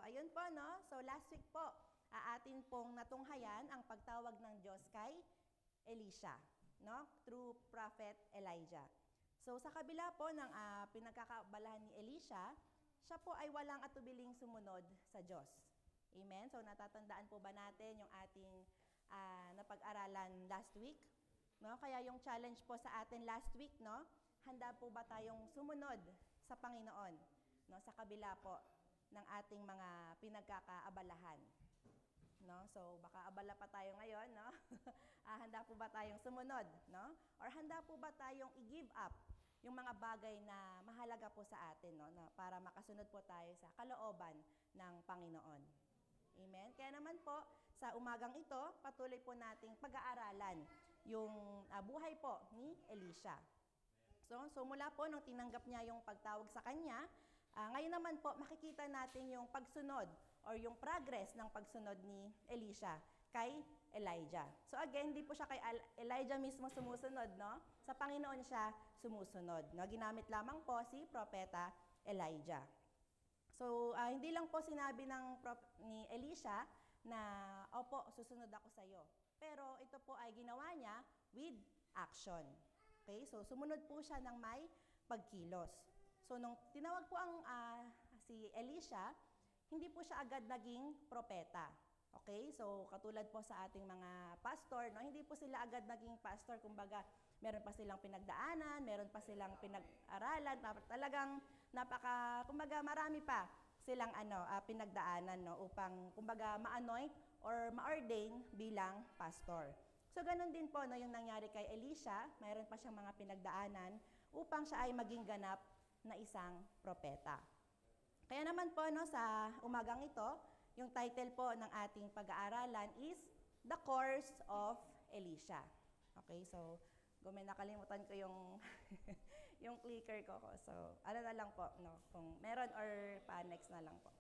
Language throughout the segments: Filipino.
ayun po, no? So, last week po, atin pong natunghayan ang pagtawag ng Diyos kay Elisha, no? Through Prophet Elijah. So, sa kabila po ng pinagkakaabalahan ni Elisha, siya po ay walang atubiling sumunod sa Diyos. Amen? So, natatandaan po ba natin yung ating napag-aralan last week? No? Kaya yung challenge po sa atin last week, no? Handa po ba tayong sumunod sa Panginoon? No? Sa kabila po ng ating mga pinagkakaabalahan. No? So, baka abala pa tayo ngayon, no? Handa po ba tayong sumunod, no? Or handa po ba tayong i-give up yung mga bagay na mahalaga po sa atin, no? Para makasunod po tayo sa kalooban ng Panginoon. Amen? Kaya naman po, sa umagang ito, patuloy po nating pag-aaralan yung buhay po ni Elisha. So mula po nung tinanggap niya yung pagtawag sa kanya, ngayon naman po makikita natin yung pagsunod or yung progress ng pagsunod ni Elisha kay Elijah. So again, hindi po siya kay Elijah mismo sumusunod, no? Sa Panginoon siya sumusunod, no? Ginamit lamang po si Propeta Elijah. So hindi lang po sinabi ni Elisha na, opo, susunod ako sa iyo. Pero ito po ay ginawa niya with action. Okay? So sumunod po siya ng may pagkilos. So nung tinawag po si Elisha, hindi po siya agad naging propeta. Okay? So katulad po sa ating mga pastor, no, hindi po sila agad naging pastor, kumbaga meron pa silang pinagdaanan, meron pa silang pinag-aralan, talagang kumbaga marami pa silang pinagdaanan, no, upang kumbaga ma-anoint or ma-ordain bilang pastor. So ganun din po, no, yung nangyari kay Elisha, mayroon pa siyang mga pinagdaanan upang siya ay maging ganap na isang propeta. Kaya naman po, no, sa umagang ito, yung title po ng ating pag-aaralan is The Course of Elisha. Okay, so nakalimutan ko yung yung clicker ko. So na lang po, no, kung meron or pa-next na lang po.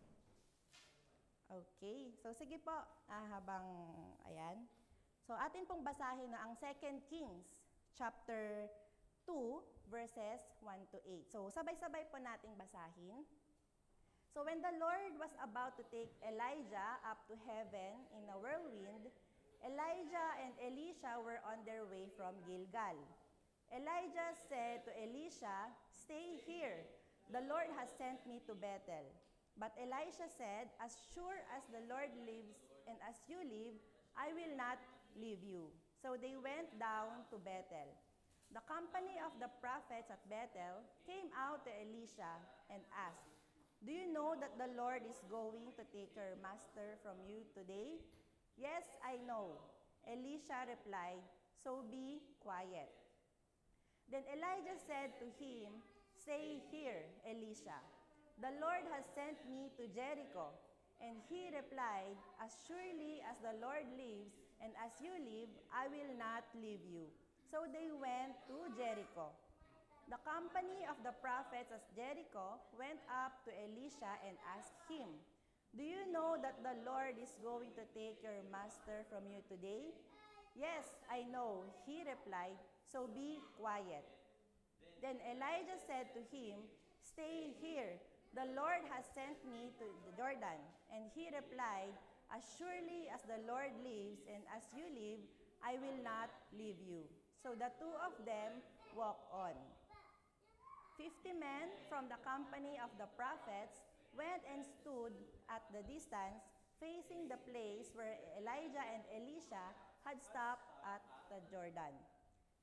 Okay, so sige po, habang ayan. So atin pong basahin na ang 2 Kings chapter 2 verses 1 to 8. So sabay-sabay po nating basahin. So when the Lord was about to take Elijah up to heaven in a whirlwind, Elijah and Elisha were on their way from Gilgal. Elijah said to Elisha, "Stay here. The Lord has sent me to Bethel." But Elisha said, "As sure as the Lord lives and as you live, I will not leave you." So they went down to Bethel. The company of the prophets at Bethel came out to Elisha and asked, "Do you know that the Lord is going to take your master from you today?" "Yes, I know," Elisha replied, "so be quiet." Then Elijah said to him, "Stay here, Elisha. The Lord has sent me to Jericho." And he replied, "As surely as the Lord lives and as you live, I will not leave you." So they went to Jericho. The company of the prophets at Jericho went up to Elisha and asked him, "Do you know that the Lord is going to take your master from you today?" "Yes, I know," he replied, "so be quiet." Then Elijah said to him, "Stay here. The Lord has sent me to the Jordan." And he replied, "As surely as the Lord lives and as you live, I will not leave you." So the two of them walked on. 50 men from the company of the prophets went and stood at the distance, facing the place where Elijah and Elisha had stopped at the Jordan.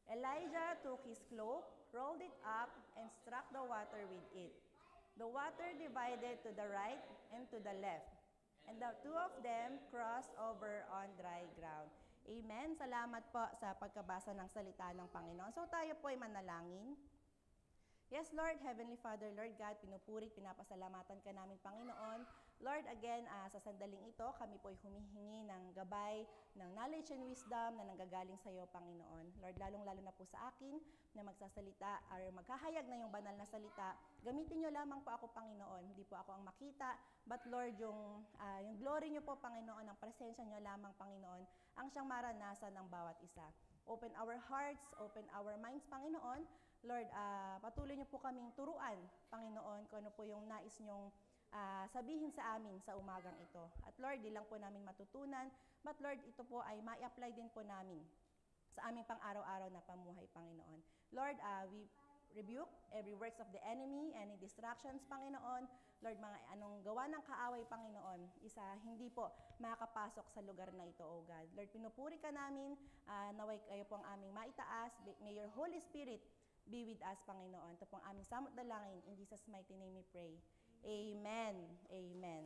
Elijah took his cloak, rolled it up, and struck the water with it. The water divided to the right and to the left, and the two of them crossed over on dry ground. Amen. Salamat po sa pagkabasa ng salita ng Panginoon. So tayo po ay manalangin. Yes, Lord, Heavenly Father, Lord God, pinupuri, pinapasalamatan ka namin, Panginoon. Lord, again, sa sandaling ito, kami po ay humihingi ng gabay, ng knowledge and wisdom na nanggagaling sa iyo, Panginoon. Lord, lalong-lalo na po sa akin na magsasalita or maghahayag na yung banal na salita. Gamitin niyo lamang po ako, Panginoon. Hindi po ako ang makita, but Lord, yung glory niyo po, Panginoon, ang presensya niyo lamang, Panginoon, ang siyang maranasan ng bawat isa. Open our hearts, open our minds, Panginoon. Lord, patuloy niyo po kaming turuan, Panginoon, kung ano po yung nais niyong sabihin sa amin sa umagang ito. At Lord, di lang po namin matutunan, but Lord, ito po ay ma-apply din po namin sa aming pang-araw-araw na pamuhay, Panginoon. Lord, we rebuke every works of the enemy, any distractions, Panginoon. Lord, mga anong gawa ng kaaway, Panginoon, hindi po makakapasok sa lugar na ito, O God. Lord, pinupuri ka namin, naway kayo po ang aming maitaas. May your Holy Spirit be with us, Panginoon. Ito po ang aming samot dalangin. In Jesus' mighty name we pray. Amen. Amen.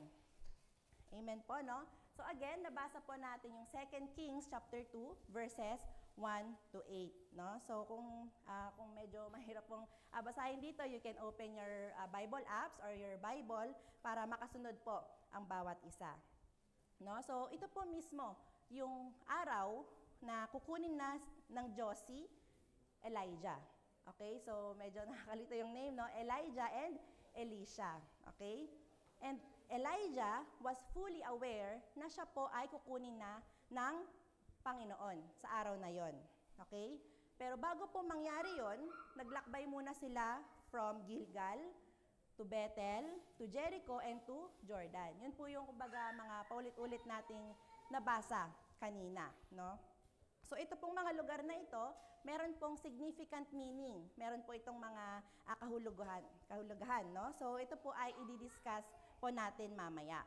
Amen po, no? So again, nabasa po natin yung 2 Kings chapter 2, verses 1 to 8, no? So kung medyo mahirap pong basahin dito, you can open your Bible apps or your Bible para makasunod po ang bawat isa. No? So ito po mismo yung araw na kukunin na ng Diyos si Elijah. Okay? So medyo nakakalito yung name, no? Elijah and Elisha. Okay? And Elijah was fully aware na siya po ay kukunin na ng Panginoon sa araw na yon. Okay? Pero bago po mangyari yon, naglakbay muna sila from Gilgal to Bethel, to Jericho, and to Jordan. Yun po yung kumbaga mga paulit-ulit nating nabasa kanina, no? So ito pong mga lugar na ito, meron pong significant meaning. Meron po itong mga kahulugan, no? So ito po ay i-discuss po natin mamaya.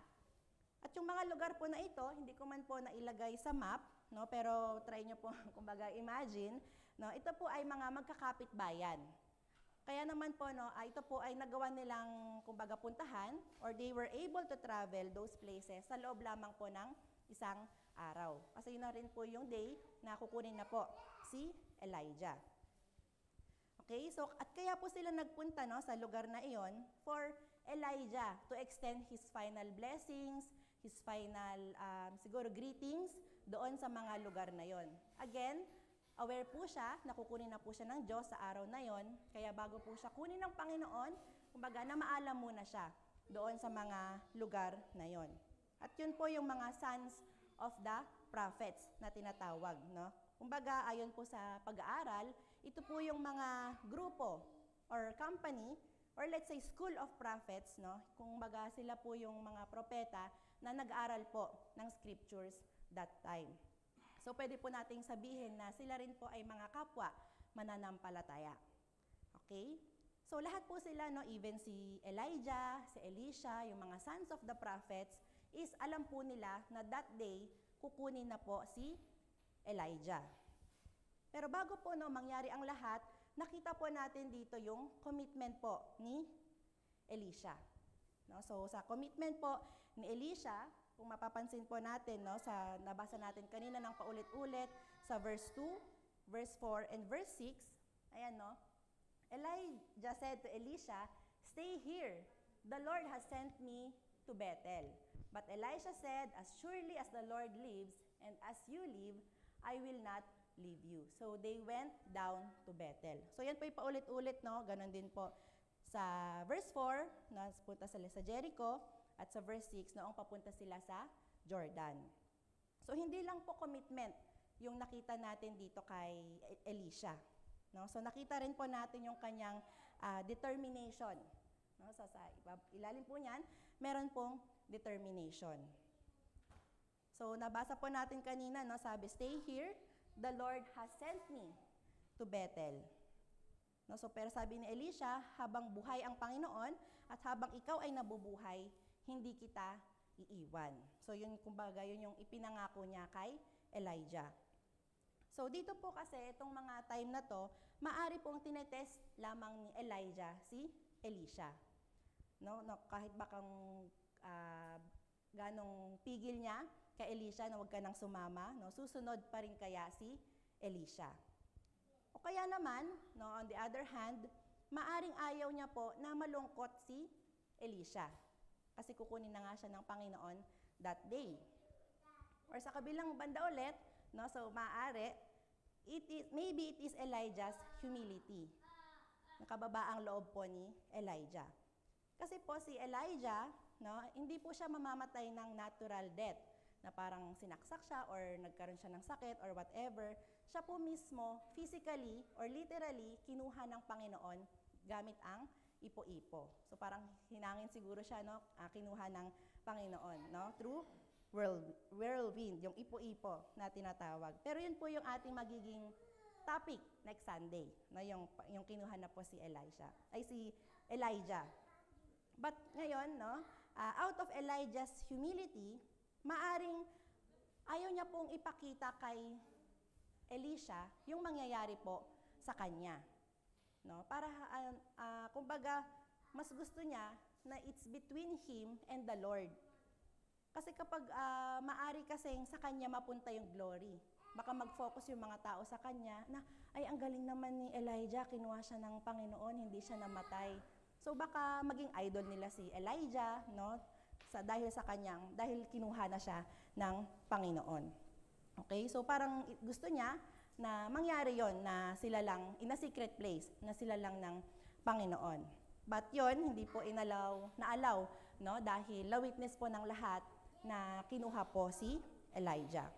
At yung mga lugar po na ito, hindi ko man po nailagay sa map, no? Pero try nyo po, kumbaga imagine, no? Ito po ay mga magkakapit-bayan. Kaya naman po, no, ito po ay nagawa nilang, kumbaga, puntahan, or they were able to travel those places sa loob lamang po ng isang araw. Kasi yun na rin po yung day na kukunin na po si Elijah. Okay, so at kaya po sila nagpunta, no, sa lugar na iyon for Elijah to extend his final blessings, his final siguro greetings doon sa mga lugar na yon. Again, aware po siya na kukunin na po siya ng Diyos sa araw na yon, kaya bago po siya kunin ng Panginoon, kumbaga na maalam muna siya doon sa mga lugar na yon. At yun po yung mga sons of the prophets na tinatawag, no? Kumbaga, ayon po sa pag-aaral, ito po yung mga grupo or company or let's say school of prophets, no? Kumbaga, sila po yung mga propeta na nag-aaral po ng scriptures that time. So, pwede po nating sabihin na sila rin po ay mga kapwa mananampalataya. Okay? So, lahat po sila, no, even si Elijah, si Elisha, yung mga sons of the prophets, is alam po nila na that day, kukunin na po si Elijah. Pero bago po, no, mangyari ang lahat, nakita po natin dito yung commitment po ni Elisha. No? So, sa commitment po ni Elisha, kung mapapansin po natin, no, sa nabasa natin kanina ng paulit-ulit, sa verse 2, verse 4, and verse 6, ayan, no, Elijah said to Elisha, "Stay here, the Lord has sent me to Bethel." But Elisha said, "As surely as the Lord lives, and as you live, I will not leave you." So they went down to Bethel. So yan po yung paulit-ulit, no, ganon din po sa verse 4, punta sila sa Jericho, at sa verse 6, noong papunta sila sa Jordan. So, hindi lang po commitment yung nakita natin dito kay Elisha. No? So, nakita rin po natin yung kanyang determination. No? So, sa ilalim po niyan, meron pong determination. So, nabasa po natin kanina, no? Sabi, "Stay here, the Lord has sent me to Bethel." No? So, pero sabi ni Elisha, habang buhay ang Panginoon at habang ikaw ay nabubuhay, hindi kita iiwan. So yun, kumbaga, yun yung ipinangako niya kay Elijah. So dito po kasi, itong mga time na to, maari pong tinetest lamang ni Elijah si Elisha. No, kahit bakang ganong pigil niya kay Elisha na huwag ka nang sumama, no, susunod pa rin kaya si Elisha. O kaya naman, no, on the other hand, maaring ayaw niya po na malungkot si Elisha. Kasi kukunin na nga siya ng Panginoon that day. Or sa kabilang banda ulit, no, so maaari, maybe it is Elijah's humility. Nakababa ang loob po ni Elijah. Kasi po si Elijah, no, hindi po siya mamamatay ng natural death, na parang sinaksak siya or nagkaroon siya ng sakit or whatever. Siya po mismo, physically or literally, kinuha ng Panginoon gamit ang ipo-ipo. So parang hinangin siguro siya, no? Kinuha ng Panginoon, no? Through whirlwind, yung ipo-ipo na tinatawag. Pero yun po yung ating magiging topic next Sunday, no? Yung kinuha na po si Elijah. But ngayon, no? Out of Elijah's humility, maaring ayaw niya pong ipakita kay Elisha yung mangyayari po sa kanya. No? Para, kumbaga, mas gusto niya na it's between him and the Lord. Kasi kapag maari kasing sa kanya mapunta yung glory, baka mag-focus yung mga tao sa kanya na, ay, ang galing naman ni Elijah, kinuha siya ng Panginoon, hindi siya namatay. So baka maging idol nila si Elijah, no? Dahil kinuha na siya ng Panginoon. Okay? So parang gusto niya na mangyari yon na sila lang, in a secret place, na sila lang ng Panginoon. But yon hindi po naalaw, no? Dahil na-witness po ng lahat na kinuha po si Elijah.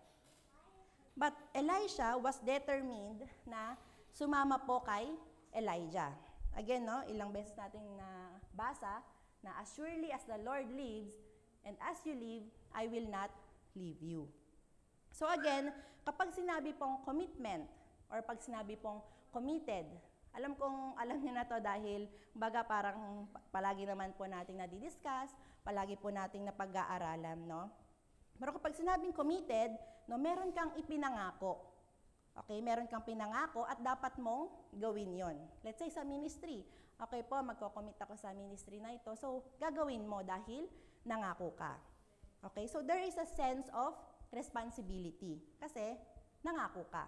But Elisha was determined na sumama po kay Elijah. Again, no, ilang beses nating nabasa na as surely as the Lord lives and as you live, I will not leave you. So again, kapag sinabi pong commitment or pag sinabi pong committed, alam niyo na to dahil baga parang palagi naman po nating nadidiscuss, palagi po nating napag-aaralan, no? Pero kapag sinabing committed, no, meron kang ipinangako. Okay, meron kang pinangako at dapat mong gawin yon. Let's say sa ministry, okay po, magko-commit ako sa ministry na ito. So, gagawin mo dahil nangako ka. Okay, so there is a sense of responsibility kasi nangako ka.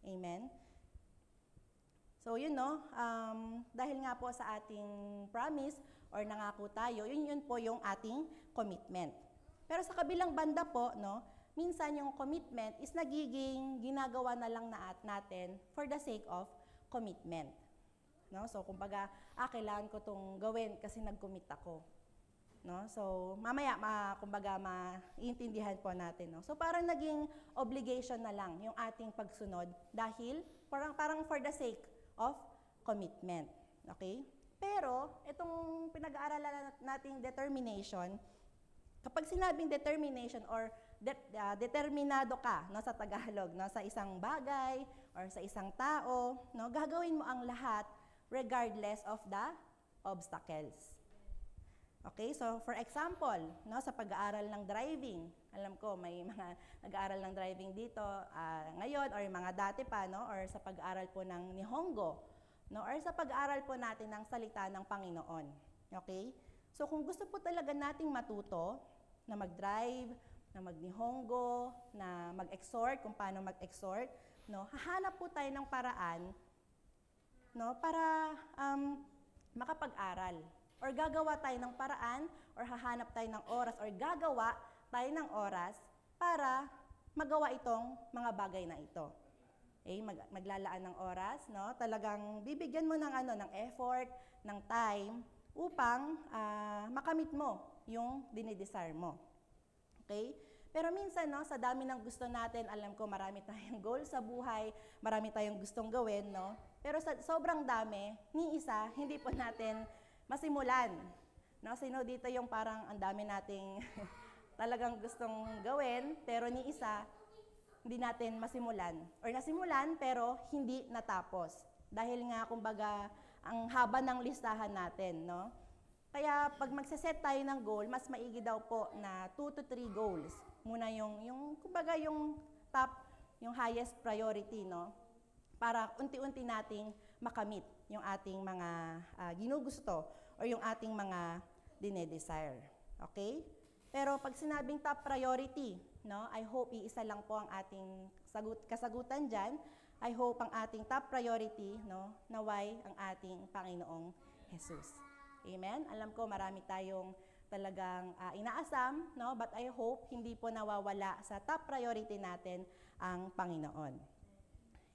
Amen? So, yun no, dahil nga po sa ating promise or nangako tayo, yun po yung ating commitment. Pero sa kabilang banda po, no, minsan yung commitment is nagiging ginagawa na lang natin for the sake of commitment. No? So, kumbaga, kailangan ko itong gawin kasi nag-commit ako. No? So, mamaya, kumbaga, maiintindihan po natin. No? So, parang naging obligation na lang yung ating pagsunod dahil parang for the sake of commitment. Okay? Pero, itong pinag-aaralan nating determination, kapag sinabing determination or determinado ka, no, sa Tagalog, no, sa isang bagay or sa isang tao, no, gagawin mo ang lahat regardless of the obstacles. Okay, so for example, no, sa pag-aaral ng driving, alam ko may mga nag-aaral ng driving dito ngayon or mga dati pa, no, or sa pag-aaral po ng Nihongo, no, or sa pag-aaral po natin ng salita ng Panginoon. Okay? So kung gusto po talaga nating matuto na mag-drive, na mag-Nihongo, na mag-exhort, kung paano mag-exhort, no, hahanap po tayo ng paraan, no, para makapag-aral. Or gagawa tayo ng paraan, or hahanap tayo ng oras, or gagawa tayo ng oras para magawa itong mga bagay na ito. Okay, maglalaan ng oras, no, talagang bibigyan mo ng effort, ng time, upang makamit mo yung dinidesire mo. Okay? Pero minsan, no, sa dami ng gusto natin, alam ko marami tayong goal sa buhay, marami tayong gustong gawin, no? Pero sa sobrang dami, ni isa, hindi po natin masimulan. No? Sino dito yung parang ang dami nating talagang gustong gawin, pero ni isa, hindi natin masimulan. Or nasimulan, pero hindi natapos. Dahil nga, kumbaga, ang haba ng listahan natin, no? Kaya pag magse-set tayo ng goal, mas maigi daw po na 2 to 3 goals. Muna yung kumbaga yung top, yung highest priority, no? Para unti-unti nating makamit yung ating mga ginugusto or yung ating mga dinedesire. Okay? Pero pag sinabing top priority, no? I hope iisa lang po ang ating kasagutan dyan. I hope ang ating top priority, no? Naway ang ating Panginoong Jesus. Amen? Alam ko marami tayong talagang inaasam, no? But I hope hindi po nawawala sa top priority natin ang Panginoon.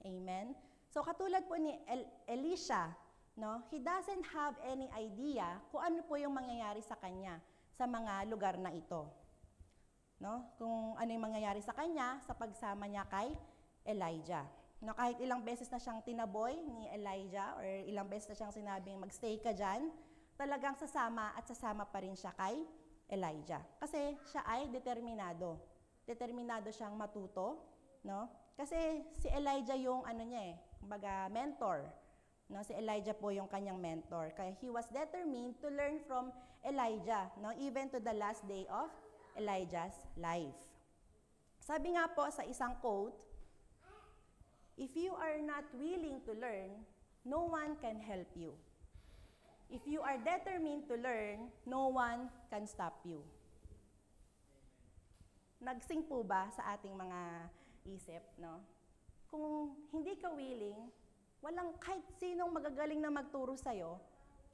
Amen? So katulad po ni Elisha, no? He doesn't have any idea kung ano po yung mangyayari sa kanya sa mga lugar na ito. No? Kung ano yung mangyayari sa kanya sa pagsama niya kay Elijah. No, kahit ilang beses na siyang tinaboy ni Elijah or ilang beses na siyang sinabing magstay ka dyan, talagang sasama at sasama pa rin siya kay Elijah. Kasi siya ay determinado. Determinado siyang matuto, no? Kasi si Elijah yung ano niya kumbaga mentor. No, si Elijah po yung kanyang mentor. Kaya he was determined to learn from Elijah, no, even to the last day of Elijah's life. Sabi nga po sa isang quote, "If you are not willing to learn, no one can help you. If you are determined to learn, no one can stop you." Nagsing po ba sa ating mga isip, no? Kung hindi ka willing, walang kahit sinong magagaling na magturo sa'yo,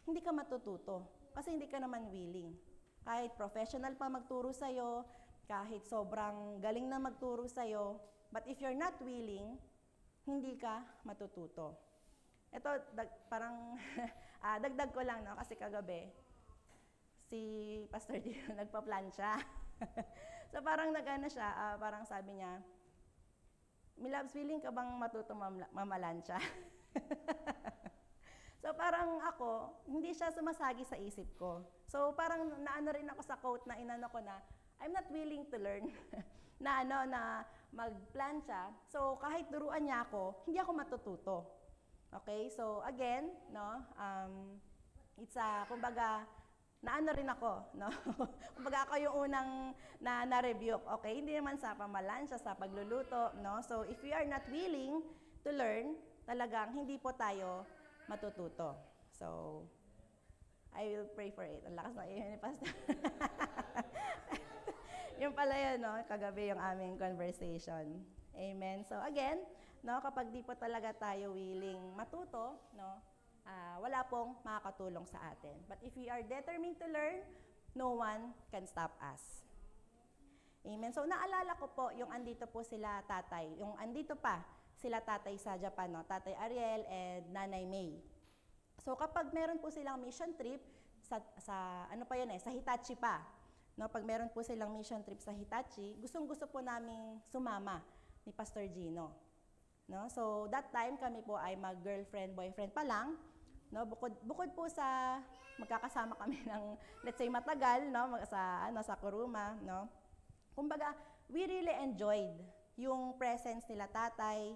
hindi ka matututo. Kasi hindi ka naman willing. Kahit professional pa magturo sa'yo, kahit sobrang galing na magturo sa'yo, but if you're not willing, hindi ka matututo. Ito, parang dagdag ko lang, no? Kasi kagabi, si Pastor Gino nagpa-plancha. So parang nag-ano siya, parang sabi niya, "Milabs, willing ka bang matuto mamalansya?" So parang ako, hindi siya sumasagi sa isip ko. So parang naano rin ako sa quote na inano ko na, I'm not willing to learn na magplancha. So kahit turuan niya ako, hindi ako matututo. Okay? So again, no, it's kumbaga, naano rin ako, no? Kumbaga ako yung unang na-rebuke. Okay? Hindi naman sa pamalansya, sa pagluluto, no? So if we are not willing to learn, talagang hindi po tayo matututo. So, I will pray for it. Ang lakas na iyon ni Pastor. Yung pala yun, no? Kagabi yung aming conversation. Amen. So again, no, kapag di po talaga tayo willing matuto, no, wala pong makakatulong sa atin. But if we are determined to learn, no one can stop us. Amen. So naalala ko po yung andito po sila tatay, yung andito pa sila tatay sa Japan, no? Tatay Ariel and Nanay May. So kapag meron po silang mission trip sa ano pa yun sa Hitachi pa. No, pag meron po silang mission trip sa Hitachi, gustong-gusto po naming sumama ni Pastor Gino. No? So that time kami po ay mag-girlfriend, boyfriend pa lang. No, bukod po sa magkakasama kami ng let's say matagal, no, sa Kuruma, no. Kumbaga, we really enjoyed yung presence nila tatay,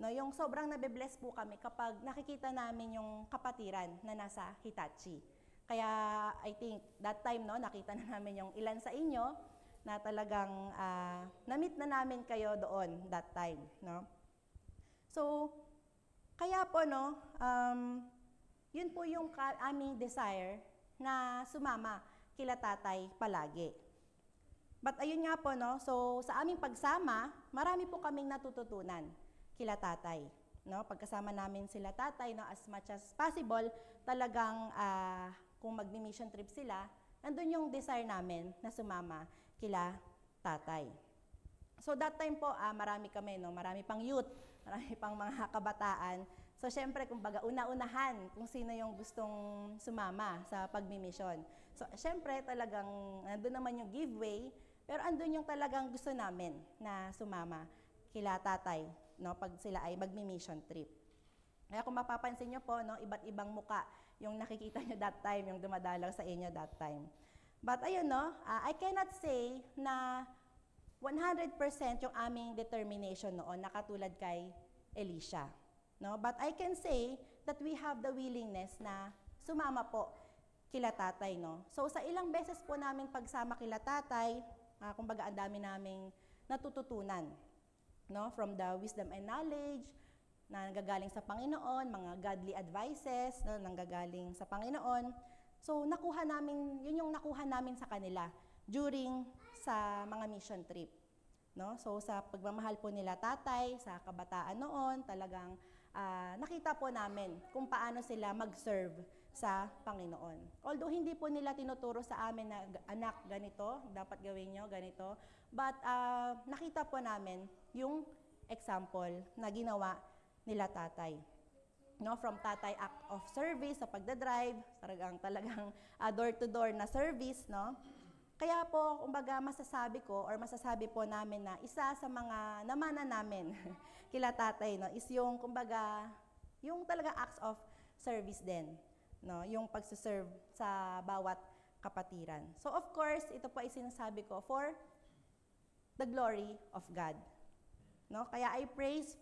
no, yung sobrang nabe-bless po kami kapag nakikita namin yung kapatiran na nasa Hitachi. Kaya I think that time, no, nakita na namin yung ilan sa inyo na talagang na-meet na namin kayo doon that time, no. So, kaya po, no, yun po yung aming desire na sumama kila tatay palagi. But ayun nga po, no, so sa aming pagsama, marami po kaming natututunan kila tatay. No? Pagkasama namin sila tatay, no, as much as possible, talagang kung mag-mission trip sila, nandun yung desire namin na sumama kila tatay. So that time po, marami kami, no, marami pang youth, marami pang mga kabataan. So syempre, kumbaga, una-unahan kung sino yung gustong sumama sa pagmi-mission. So syempre, talagang nandun naman yung giveaway, pero andun yung talagang gusto namin na sumama kila tatay, no, pag sila ay magmi-mission trip. Kaya kung mapapansin nyo po, no, iba't ibang muka yung nakikita nyo that time, yung dumadalaw sa inyo that time. But ayun, no, I cannot say na 100% yung aming determination noon, nakatulad kay Elisha. No? But I can say that we have the willingness na sumama po kila tatay. No? So sa ilang beses po naming pagsama kila tatay, kumbaga ang dami naming natututunan. No? From the wisdom and knowledge na nanggagaling sa Panginoon, mga godly advices na nanggagaling sa Panginoon. So nakuha namin, yun yung nakuha namin sa kanila during sa mga mission trip. No? So sa pagmamahal po nila tatay, sa kabataan noon, talagang nakita po namin kung paano sila mag-serve sa Panginoon. Although hindi po nila tinuturo sa amin na, anak, ganito, dapat gawin nyo, ganito. But nakita po namin yung example na ginawa nila tatay. No, from tatay act of service sa pagdadrive, talagang door-to-door na service, no? Kaya po, kumbaga masasabi ko or masasabi po namin na isa sa mga namana namin kila tatay, no, is yung kumbaga yung talaga acts of service din, no? Yung pagsiserve sa bawat kapatiran. So of course, ito po ay sinasabi ko for the glory of God. No? Kaya I praise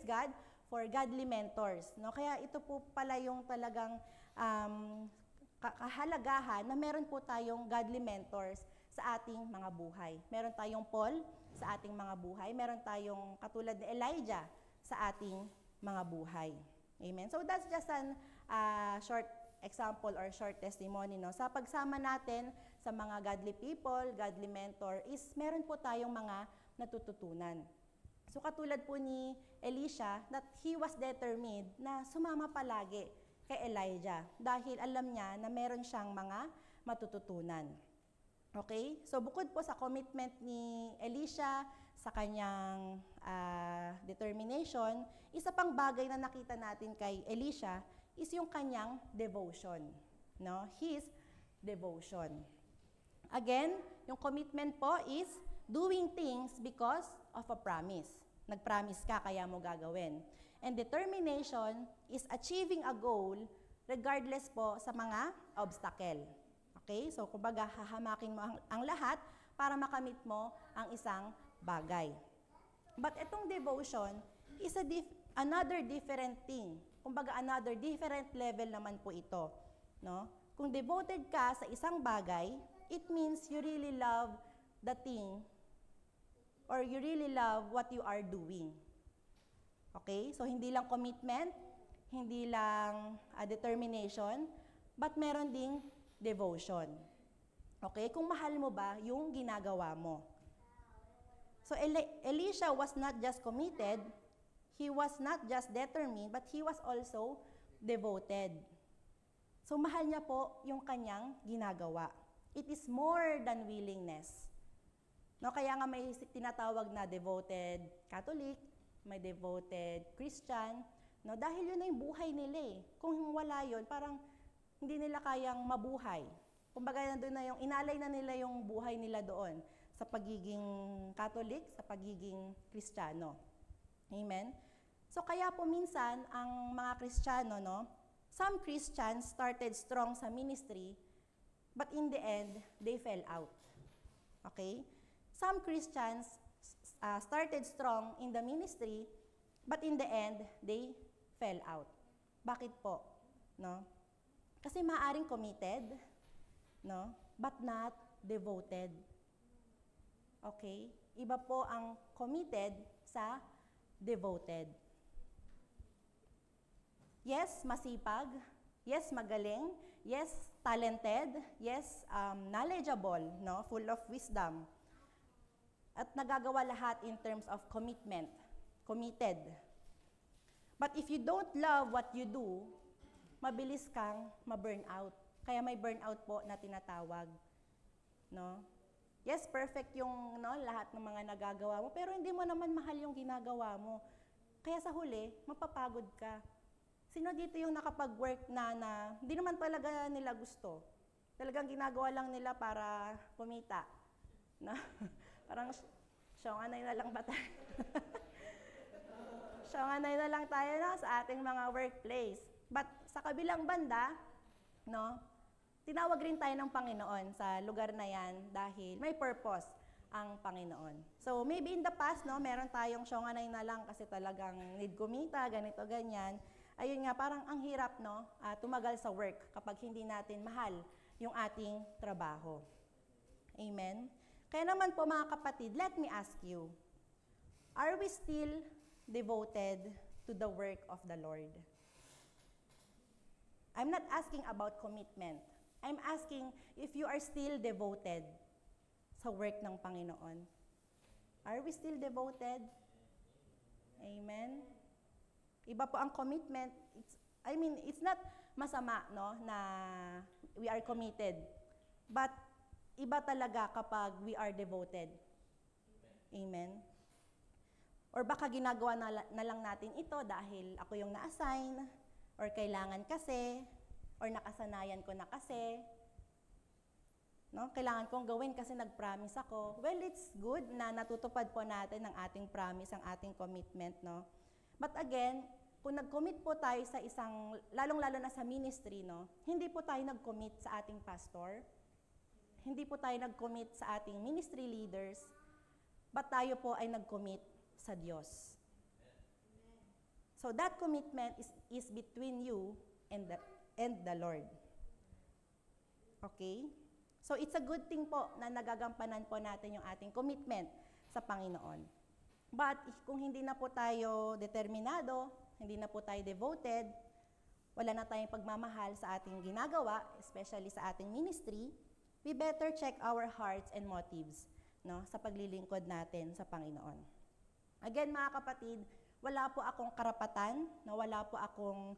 God for godly mentors. No? Kaya ito po pala yung talagang kahalagahan na meron po tayong godly mentors sa ating mga buhay. Meron tayong Paul sa ating mga buhay. Meron tayong katulad ni Elijah sa ating mga buhay. Amen. So that's just an short example or short testimony. No? Sa pagsama natin sa mga godly people, godly mentor, is meron po tayong mga natututunan. So katulad po ni Elisha, that he was determined na sumama palagi kay Elijah dahil alam niya na meron siyang mga matututunan. Okay? So bukod po sa commitment ni Elisha, sa kanyang determination, isa pang bagay na nakita natin kay Elisha is yung kanyang devotion. No? His devotion. Again, yung commitment po is doing things because of a promise. Nag-promise ka, kaya mo gagawin. And determination is achieving a goal regardless po sa mga obstacle. Okay? So, kumbaga, hahamakin mo ang lahat para makamit mo ang isang bagay. But itong devotion is another different thing. Kumbaga, another different level naman po ito. No? Kung devoted ka sa isang bagay, it means you really love the thing or you really love what you are doing. Okay? So, hindi lang commitment, hindi lang determination, but meron ding devotion. Okay? Kung mahal mo ba yung ginagawa mo. So, Elisha was not just committed, he was not just determined, but he was also devoted. So, mahal niya po yung kanyang ginagawa. It is more than willingness. No, kaya nga may tinatawag na devoted Catholic, may devoted Christian, no, dahil yun na yung buhay nila eh. Kung wala yun, parang hindi nila kayang mabuhay. Kumbaga nandun na yung, inalay na nila yung buhay nila doon sa pagiging Catholic, sa pagiging Kristiyano. Amen? So kaya po minsan, ang mga Kristiyano, no, some Christians started strong sa ministry, but in the end, they fell out. Okay? Some Christians started strong in the ministry, but in the end, they fell out. Bakit po? No? Kasi maaring committed, no? But not devoted. Okay? Iba po ang committed sa devoted. Yes, masipag. Yes, magaling. Yes, talented. Yes, knowledgeable, no? Full of wisdom. At nagagawa lahat in terms of commitment. Committed. But if you don't love what you do, mabilis kang ma-burn out. Kaya may burnout po na tinatawag. No? Yes, perfect yung lahat ng mga nagagawa mo, pero hindi mo naman mahal yung ginagawa mo. Kaya sa huli, mapapagod ka. Sino dito yung nakapag-work na hindi naman talaga nila gusto? Talagang ginagawa lang nila para kumita. No? Parang, syonganay na lang ba tayo? Syonganay na lang tayo sa ating mga workplace. But sa kabilang banda, no, tinawag rin tayo ng Panginoon sa lugar na yan dahil may purpose ang Panginoon. So maybe in the past, no, meron tayong syonganay na lang kasi talagang need kumita, ganito, ganyan. Ayun nga, parang ang hirap, no, tumagal sa work kapag hindi natin mahal yung ating trabaho. Amen? Kaya naman po mga kapatid, let me ask you, are we still devoted to the work of the Lord? I'm not asking about commitment. I'm asking if you are still devoted sa work ng Panginoon. Are we still devoted? Amen? Iba po ang commitment. It's not masama, no, na we are committed. But iba talaga kapag we are devoted. Amen? Or baka ginagawa na lang natin ito dahil ako yung na-assign, or kailangan kasi, or nakasanayan ko na kasi. No? Kailangan kong gawin kasi nag-promise ako. Well, it's good na natutupad po natin ang ating promise, ang ating commitment. No? But again, kung nag-commit po tayo sa isang, lalong-lalo na sa ministry, no, hindi po tayo nag-commit sa ating pastor, hindi po tayo nag-commit sa ating ministry leaders, but tayo po ay nag-commit sa Diyos. So that commitment is between you and the Lord. Okay? So it's a good thing po na nagagampanan po natin yung ating commitment sa Panginoon. But kung hindi na po tayo determinado, hindi na po tayo devoted, wala na tayong pagmamahal sa ating ginagawa, especially sa ating ministry, we better check our hearts and motives, no, sa paglilingkod natin sa Panginoon. Again, mga kapatid, wala po akong karapatan, no, wala akong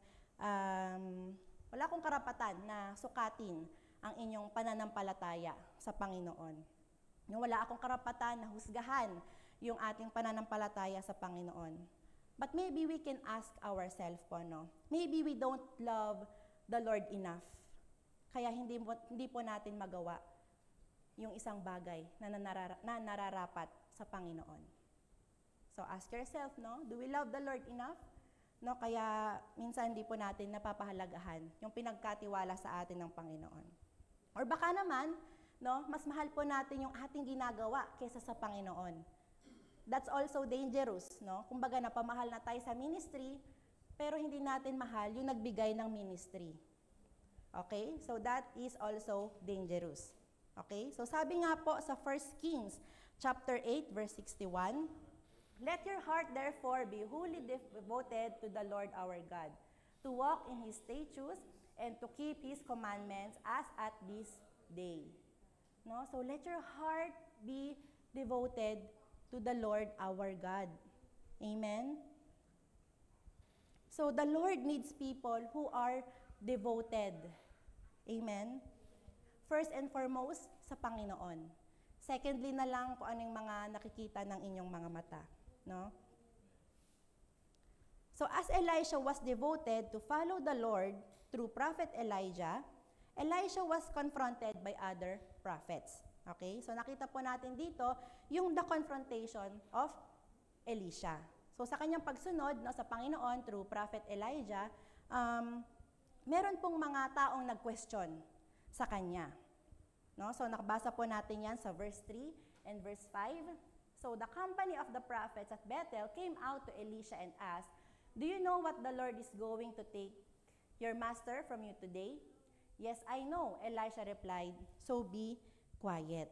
karapatan na sukatin ang inyong pananampalataya sa Panginoon. No, wala akong karapatan na husgahan yung ating pananampalataya sa Panginoon. But maybe we can ask ourselves po, no? Maybe we don't love the Lord enough. Kaya hindi po natin magawa yung isang bagay na nararapat sa Panginoon. So ask yourself, no? Do we love the Lord enough? No, kaya minsan hindi po natin napapahalagahan yung pinagkatiwala sa atin ng Panginoon. Or baka naman, no, mas mahal po natin yung ating ginagawa kaysa sa Panginoon. That's also dangerous, no? Kumbaga napamahal na tayo sa ministry, pero hindi natin mahal yung nagbigay ng ministry. Okay? So that is also dangerous. Okay? So sabi nga po sa 1 Kings chapter 8 verse 61, "Let your heart therefore be wholly devoted to the Lord our God, to walk in His statutes and to keep His commandments as at this day." No? So let your heart be devoted to the Lord our God. Amen? So the Lord needs people who are devoted. Amen? First and foremost, sa Panginoon. Secondly na lang kung anong mga nakikita ng inyong mga mata. No? So as Elisha was devoted to follow the Lord through Prophet Elijah, Elisha was confronted by other prophets. Okay? So nakita po natin dito yung the confrontation of Elisha. So sa kanyang pagsunod, no, sa Panginoon through Prophet Elijah, meron pong mga taong nag-question sa kanya. No? So nakabasa po natin yan sa verse 3 and verse 5. So the company of the prophets at Bethel came out to Elisha and asked, "Do you know what the Lord is going to take your master from you today?" "Yes, I know," Elisha replied, "so be quiet."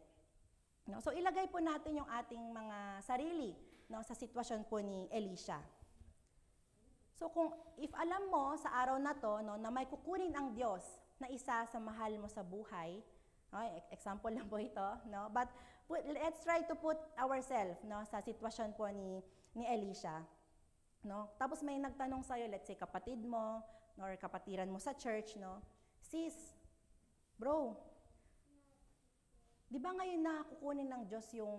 No? So ilagay po natin yung ating mga sarili, no, sa sitwasyon po ni Elisha. So if alam mo sa araw na to, no, na may kukunin ang Diyos na isa sa mahal mo sa buhay, no, example lang po ito, no, but let's try to put ourselves, no, sa sitwasyon po ni Elisha. No? Tapos may nagtanong sa'yo, let's say kapatid mo, no, or kapatiran mo sa church, no, "Sis, bro, di ba ngayon na kukunin ng Diyos yung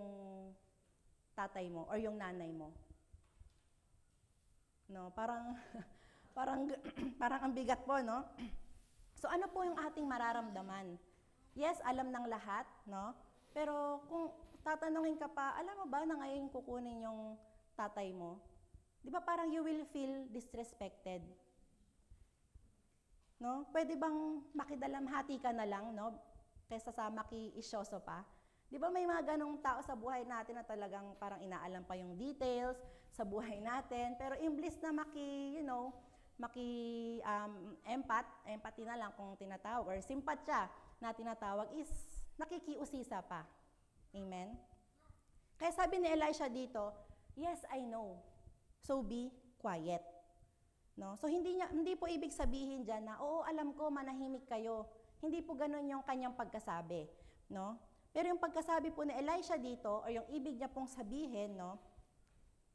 tatay mo or yung nanay mo?" No, parang parang ang bigat po, no? So ano po yung ating mararamdaman? Yes, alam ng lahat, no? Pero kung tatanungin ka pa, alam mo ba na ngayon kukunin yung tatay mo? Di ba parang you will feel disrespected? No? Pwede bang makidalamhati ka na lang, no? Kesa sa maki-isyoso pa. Di ba may mga ganong tao sa buhay natin na talagang parang inaalam pa yung details sa buhay natin, pero imblis na empathy na lang kung tinatawag, or simpatya na tinatawag, is nakikiusisa pa. Amen? Kaya sabi ni Elisha dito, "Yes, I know, so be quiet." No? So hindi po ibig sabihin diyan na, "Oo, alam ko, manahimik kayo." Hindi po ganun yung kanyang pagkasabi, no? Pero yung pagkasabi po ni Elisha dito, o yung ibig niya pong sabihin, no,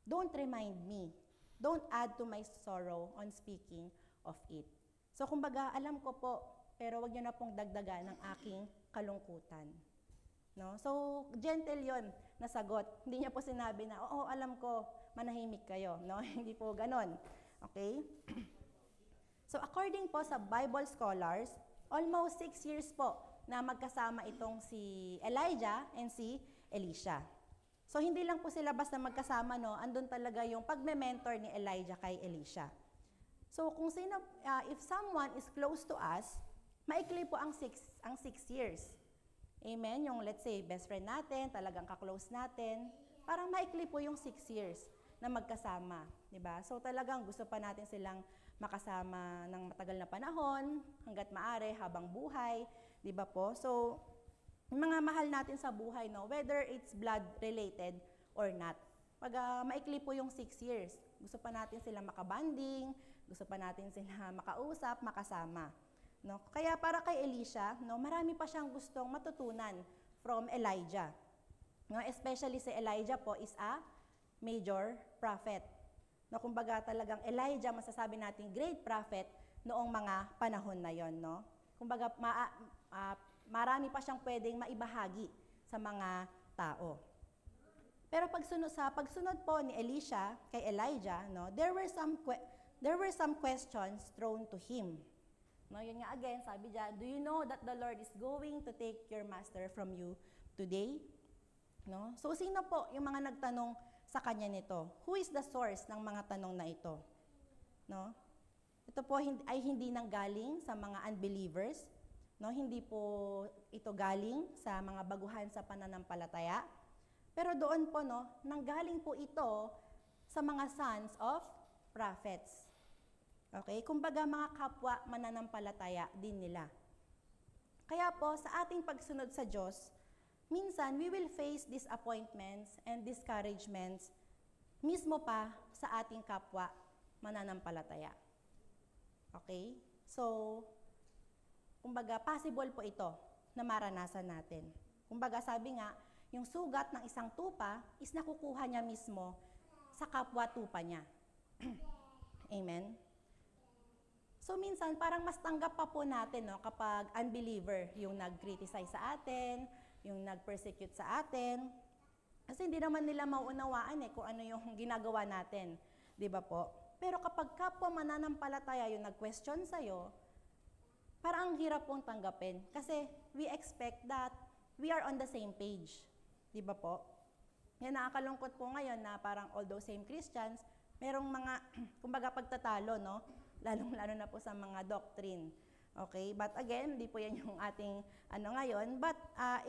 "Don't remind me. Don't add to my sorrow on speaking of it." So kumbaga, alam ko po, pero wag niyo na pong dagdagan ng aking kalungkutan. No? So gentle 'yon na sagot. Hindi niya po sinabi na, "Oo, alam ko, manahimik kayo." No? Hindi po ganon. Okay? So according po sa Bible scholars, almost 6 years po na magkasama itong si Elijah and si Elisha. So hindi lang po sila basta magkasama, no, andun talaga yung pagme-mentor ni Elijah kay Elisha. So kung sino, if someone is close to us, maikli po ang 6 years. Amen? Yung let's say, best friend natin, talagang ka-close natin, parang maikli po yung 6 years na magkasama. Diba? So talagang gusto pa natin silang makasama ng matagal na panahon, hanggat maaari, habang buhay. Diba po? So, yung mga mahal natin sa buhay, no, whether it's blood-related or not. Pag maikli po yung 6 years, gusto pa natin silang makabanding, gusto pa natin sila makausap, makasama. No? Kaya para kay Elisha, no, marami pa siyang gustong matutunan from Elijah. No? Especially si Elijah po is a major prophet. No, kumbaga talagang Elijah, masasabi natin great prophet noong mga panahon na yon, no? Kumbaga marami pa siyang pwedeng maibahagi sa mga tao. Pero pagsunod po ni Elisha kay Elijah, no, there were some questions thrown to him. No, yun nga again, sabi diyan, do you know that the Lord is going to take your master from you today? No? So sino po yung mga nagtanong sa kanya nito? Who is the source ng mga tanong na ito? No? Ito po ay hindi nanggaling sa mga unbelievers, no? Hindi po ito galing sa mga baguhan sa pananampalataya. Pero doon po, no, nanggaling po ito sa mga sons of prophets. Okay? Kumbaga mga kapwa mananampalataya din nila. Kaya po, sa ating pagsunod sa Diyos, minsan we will face disappointments and discouragements mismo pa sa ating kapwa mananampalataya. Okay? So, kumbaga, possible po ito na maranasan natin. Kumbaga, sabi nga, yung sugat ng isang tupa is nakukuha niya mismo sa kapwa tupa niya. Amen? So, minsan, parang mas tanggap pa po natin, no, kapag unbeliever yung nag-criticize sa atin, yung nag-persecute sa atin. Kasi hindi naman nila mauunawaan kung ano yung ginagawa natin. Di ba po? Pero kapag kapwa mananampalataya yung nag-question sa'yo, parang ang hirap pong tanggapin. Kasi we expect that we are on the same page. Di ba po? Yan, nakakalungkot po ngayon na parang although same Christians, merong mga, kumbaga pagtatalo, no? Lalong-lalo na po sa mga doctrine. Okay? But again, hindi po yan yung ating ngayon. But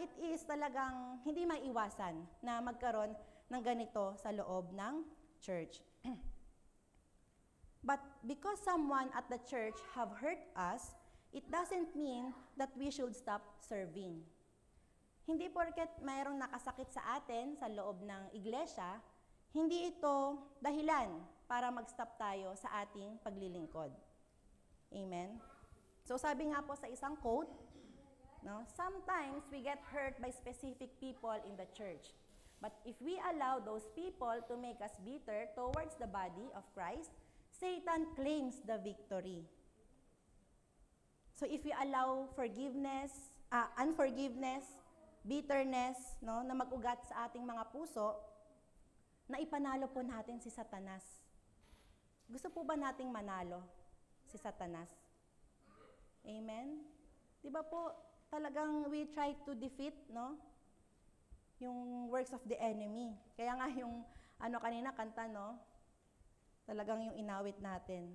it is talagang hindi maiwasan na magkaroon ng ganito sa loob ng church. But because someone at the church have hurt us, it doesn't mean that we should stop serving. Hindi porket mayroong nakasakit sa atin sa loob ng iglesia, hindi ito dahilan para mag-stop tayo sa ating paglilingkod. Amen? So sabi nga po sa isang quote, no, sometimes we get hurt by specific people in the church. But if we allow those people to make us bitter towards the body of Christ, Satan claims the victory. So if we allow unforgiveness, bitterness, no, na mag-ugat sa ating mga puso, na ipanalo po natin si Satanas. Gusto po ba nating manalo si Satanas? Amen? Di ba po, talagang we try to defeat, no, yung works of the enemy. Kaya nga yung, kanina kanta, no, talagang yung inawit natin,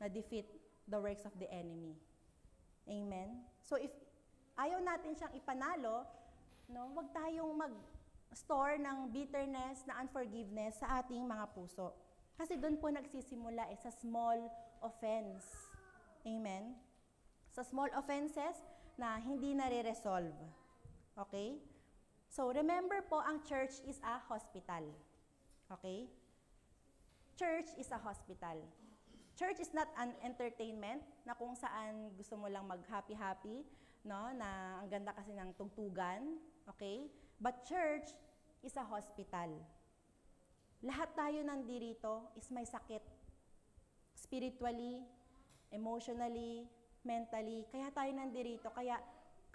na defeat the works of the enemy. Amen? So if ayaw natin siyang ipanalo, no, wag tayong mag-store ng bitterness, na unforgiveness sa ating mga puso. Kasi doon po nagsisimula sa small offense. Amen? Sa small offenses na hindi nare-resolve. Okay? So, remember po, ang church is a hospital. Okay? Church is a hospital. Church is not an entertainment na kung saan gusto mo lang mag-happy-happy, no? Na ang ganda kasi ng tugtugan. Okay? But church is a hospital. Lahat tayo nandirito is may sakit. Spiritually, emotionally, mentally. Kaya tayo nandirito.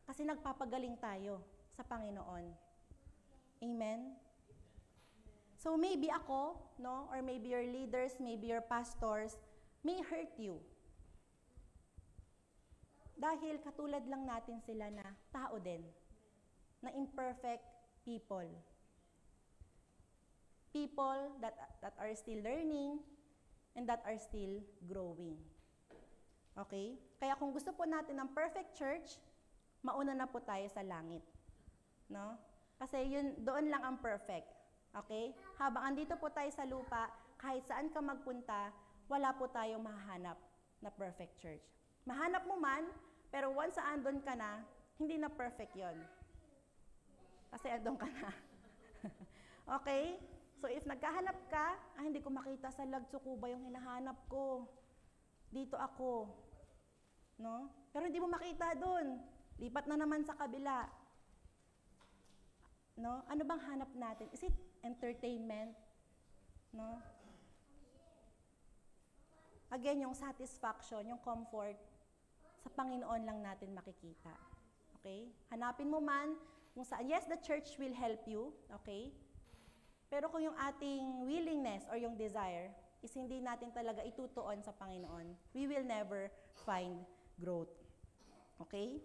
Kasi nagpapagaling tayo sa Panginoon. Amen? So maybe ako, no, or maybe your leaders, maybe your pastors, may hurt you. Dahil katulad lang natin sila na tao din, na imperfect people. People that are still learning, and that are still growing. Okay? Kaya kung gusto po natin ng perfect church, mauna na po tayo sa langit. No? Kasi doon lang ang perfect. Okay? Habang andito po tayo sa lupa, kahit saan ka magpunta, wala po tayong mahahanap na perfect church. Mahanap mo man, pero once andun ka na, hindi na perfect yon. Kasi andun ka na. Okay? So if nagkahanap ka, hindi ko makita sa Lagtsukuba yung hinahanap ko. Dito ako. No? Pero hindi mo makita doon. Lipat na naman sa kabila. No? Ano bang hanap natin? Is it entertainment? No? Again, yung satisfaction, yung comfort, sa Panginoon lang natin makikita. Okay? Hanapin mo man kung saan. Yes, the church will help you. Okay? Pero kung yung ating willingness or yung desire is hindi natin talaga itutuon sa Panginoon, we will never find growth. Okay?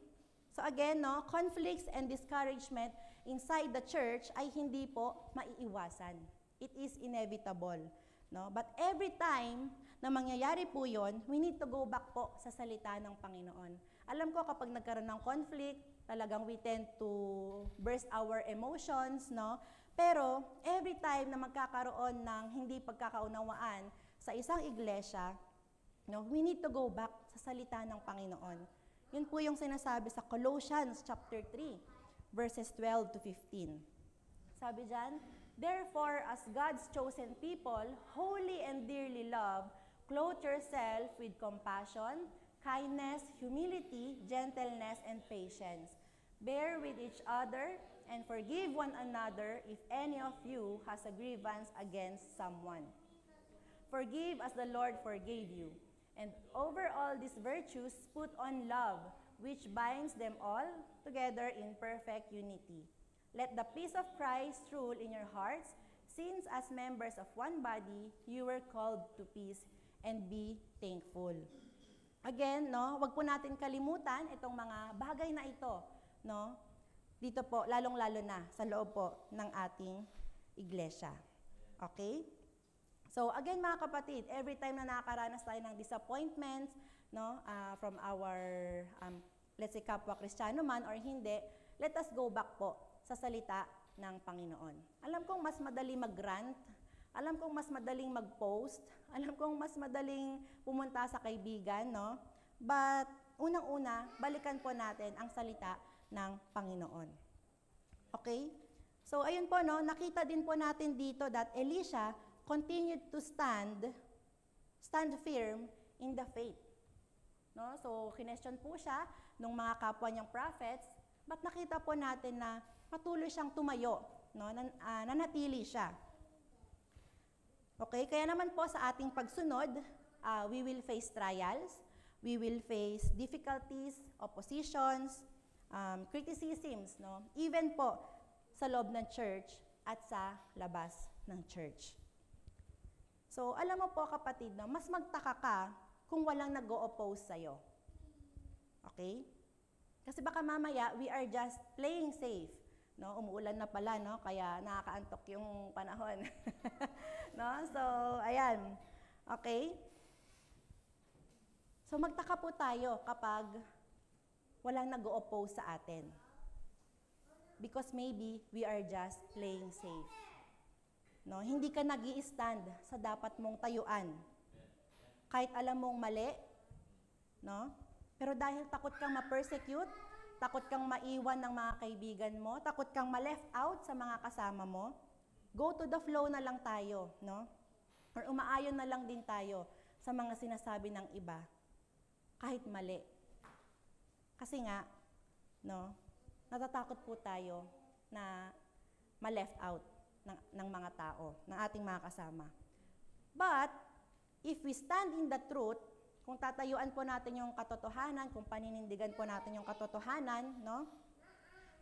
So again, no, conflicts and discouragement inside the church ay hindi po maiiwasan. It is inevitable. No? But every time na mangyayari po yon, we need to go back po sa salita ng Panginoon. Alam ko kapag nagkaroon ng conflict, talagang we tend to burst our emotions, no? Pero every time na magkakaroon ng hindi pagkakaunawaan sa isang iglesia, no, we need to go back sa salita ng Panginoon. Yun po yung sinasabi sa Colossians chapter 3, verses 12 to 15. Sabi dyan, therefore, as God's chosen people, holy and dearly loved, clothe yourself with compassion, kindness, humility, gentleness, and patience. Bear with each other, and forgive one another if any of you has a grievance against someone. Forgive as the Lord forgave you. And over all these virtues, put on love, which binds them all together in perfect unity. Let the peace of Christ rule in your hearts, since as members of one body, you were called to peace, and be thankful. Again, no, wag po natin kalimutan itong mga bagay na ito, no? Dito po, lalong-lalo na sa loob po ng ating iglesia. Okay? So again mga kapatid, every time na nakakaranas tayo ng disappointments, no, from our, let's say, kapwa Kristiyano man or hindi, let us go back po sa salita ng Panginoon. Alam kong mas madaling mag-rant, alam kong mas madaling mag-post, alam kong mas madaling pumunta sa kaibigan, no? But unang-una, balikan po natin ang salita ng Panginoon. Okay? So ayun po, no, nakita din po natin dito that Elisha continued to stand firm in the faith. No? So kinestyon po siya ng mga kapwa niyang prophets, but nakita po natin na patuloy siyang tumayo, no? Nanatili siya. Okay? Kaya naman po sa ating pagsunod, we will face trials, we will face difficulties, oppositions, criticisms, no? Even po sa loob ng church at sa labas ng church. So, alam mo po kapatid, no, mas magtaka ka kung walang nag-o-oppose sa'yo. Okay? Kasi baka mamaya, we are just playing safe. No? Umuulan na pala, no? Kaya nakakaantok yung panahon. No? So, ayan. Okay? So, magtaka po tayo kapag walang nag-o-oppose sa atin. Because maybe we are just playing safe. No, hindi ka nag-i-stand sa dapat mong tayuan. Kahit alam mong mali, no? Pero dahil takot kang ma-persecute, takot kang maiwan ng mga kaibigan mo, takot kang ma-left out sa mga kasama mo, go to the flow na lang tayo, no? Or umaayon na lang din tayo sa mga sinasabi ng iba, kahit mali. Kasi nga, no, natatakot po tayo na ma-left out ng mga tao, ng ating mga kasama. But, if we stand in the truth, kung tatayuan po natin yung katotohanan, kung paninindigan po natin yung katotohanan, no,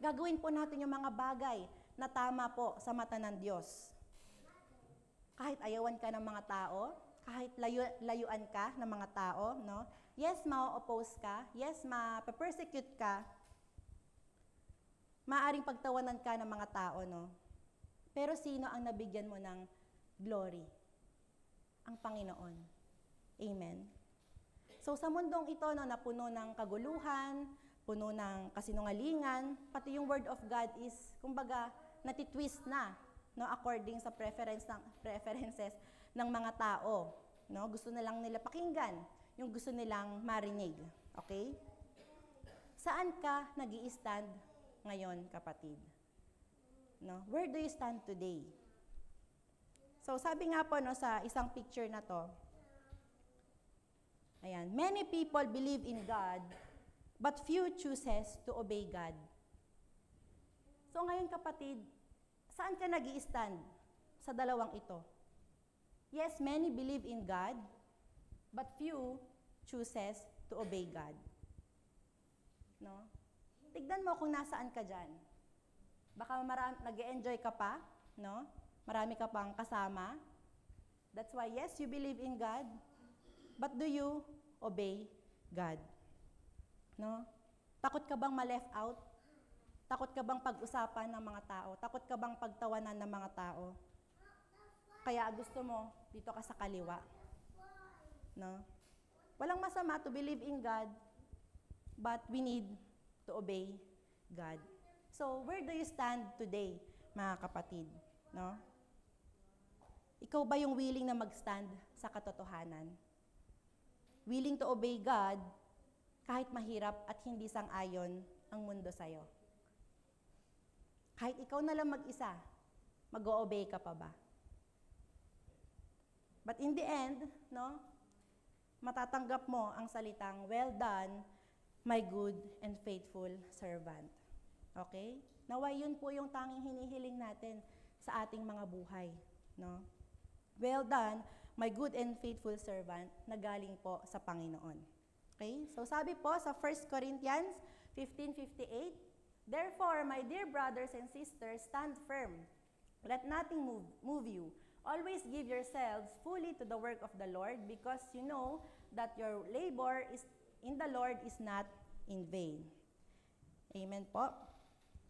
gagawin po natin yung mga bagay na tama po sa mata ng Diyos. Kahit ayawan ka ng mga tao, kahit layuan ka ng mga tao, no, yes, ma-oppose ka, yes, ma-persecute ka, maaring pagtawanan ka ng mga tao, no? Pero sino ang nabigyan mo ng glory? Ang Panginoon. Amen. So sa mundong ito no, na puno ng kaguluhan, puno ng kasinungalingan, pati yung word of God is, kumbaga, natitwist na, no, according sa preferences ng mga tao. No? Gusto na lang nila pakinggan, yung gusto nilang marinig. Okay? Saan ka nag-i-stand ngayon, kapatid? No? Where do you stand today? So sabi nga po no, sa isang picture na to, ayan, many people believe in God, but few chooses to obey God. So ngayon kapatid, saan ka nag-i-stand sa dalawang ito? Yes, many believe in God, but few chooses to obey God. No? Tignan mo kung nasaan ka dyan. Baka nag-e-enjoy ka pa, no? Marami ka pang kasama. That's why, yes, you believe in God, but do you obey God? No? Takot ka bang ma-left out? Takot ka bang pag-usapan ng mga tao? Takot ka bang pagtawanan ng mga tao? Kaya gusto mo, dito ka sa kaliwa. No? Walang masama to believe in God, but we need to obey God. So, where do you stand today, mga kapatid? No? Ikaw ba yung willing na mag-stand sa katotohanan? Willing to obey God kahit mahirap at hindi sang-ayon ang mundo sa'yo? Kahit ikaw na lang mag-isa, mag-o-obey ka pa ba? But in the end, no, matatanggap mo ang salitang, "Well done, my good and faithful servant." Okay? Naway yun po yung tanging hinihiling natin sa ating mga buhay. No? Well done, my good and faithful servant, na galing po sa Panginoon. Okay? So sabi po sa 1 Corinthians 15:58, "Therefore, my dear brothers and sisters, stand firm. Let nothing move you. Always give yourselves fully to the work of the Lord, because you know that your labor in the Lord is not in vain." Amen po.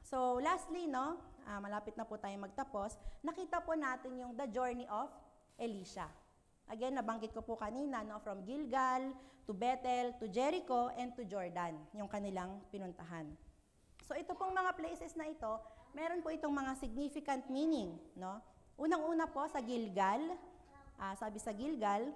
So lastly, no, malapit na po tayo magtapos, nakita po natin yung the journey of Elisha. Again, nabanggit ko po kanina, no, from Gilgal to Bethel to Jericho and to Jordan, yung kanilang pinuntahan. So ito pong mga places na ito, meron po itong mga significant meaning, no? Unang-una po sa Gilgal, sabi sa Gilgal,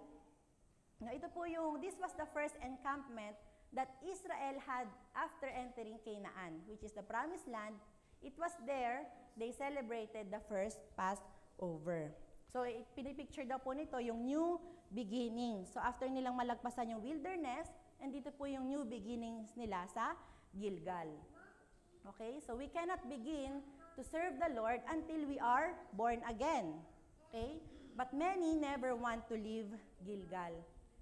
no, ito po yung, this was the first encampment that Israel had after entering Canaan, which is the promised land. It was there they celebrated the first Passover. So, pinipicture daw po nito yung new beginning. So, after nilang malagpasan yung wilderness, and dito po yung new beginnings nila sa Gilgal. Okay? So, we cannot begin to serve the Lord until we are born again. Okay? But many never want to leave Gilgal.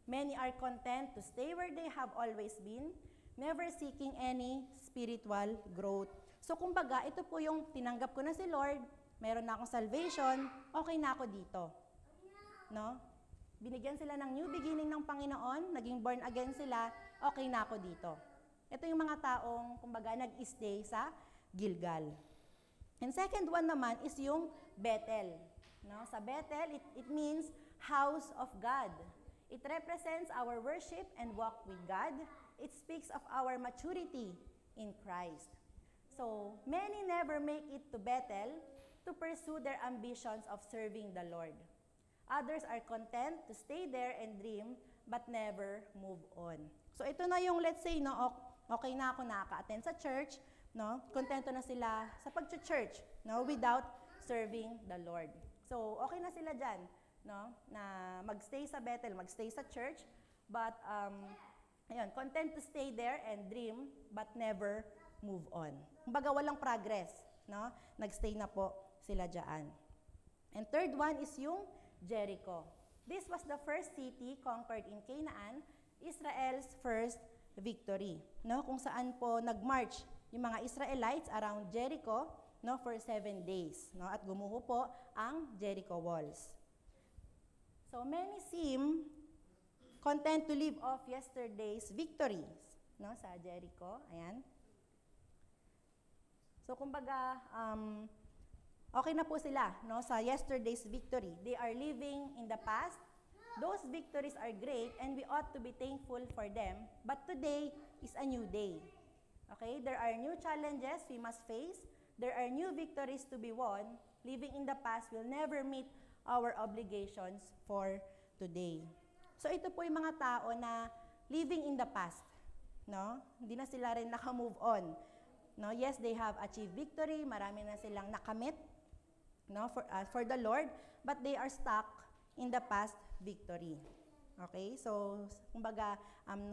Many are content to stay where they have always been, never seeking any spiritual growth. So, kumbaga, ito po yung tinanggap ko na si Lord, meron na akong salvation, okay na ako dito. No? Binigyan sila ng new beginning ng Panginoon, naging born again sila, okay na ako dito. Ito yung mga taong, kumbaga, nag-stay sa Gilgal. And second one naman is yung Bethel. No? Sa Bethel, it means house of God. It represents our worship and walk with God. It speaks of our maturity in Christ. So, many never make it to Bethel to pursue their ambitions of serving the Lord. Others are content to stay there and dream, but never move on. So, ito na yung, let's say, no, okay na ako nakaka-attend sa church, no? Kontento na sila sa pag-church, no, without serving the Lord. So, okay na sila dyan, no, na magstay sa Bethel, magstay sa church, but, ayun, content to stay there and dream, but never move on. Kumbaga, walang progress, no? Nagstay na po sila dyan. And third one is yung Jericho. This was the first city conquered in Canaan, Israel's first victory, no? Kung saan po nag-march yung mga Israelites around Jericho, no, for 7 days, no? At gumuho po ang Jericho walls. So many seem content to live off yesterday's victories, no, sa Jericho. Ayan. So kumbaga, okay na po sila, no, sa yesterday's victory. They are living in the past, Those victories are great and we ought to be thankful for them, but today is a new day. Okay? There are new challenges we must face. There are new victories to be won. Living in the past will never meet our obligations for today. So ito po yung mga tao na living in the past. No? Hindi na sila rin naka-move on. No? Yes, they have achieved victory. Marami na silang nakamit, no, for the Lord, but they are stuck in the past victory. Okay? So, kumbaga,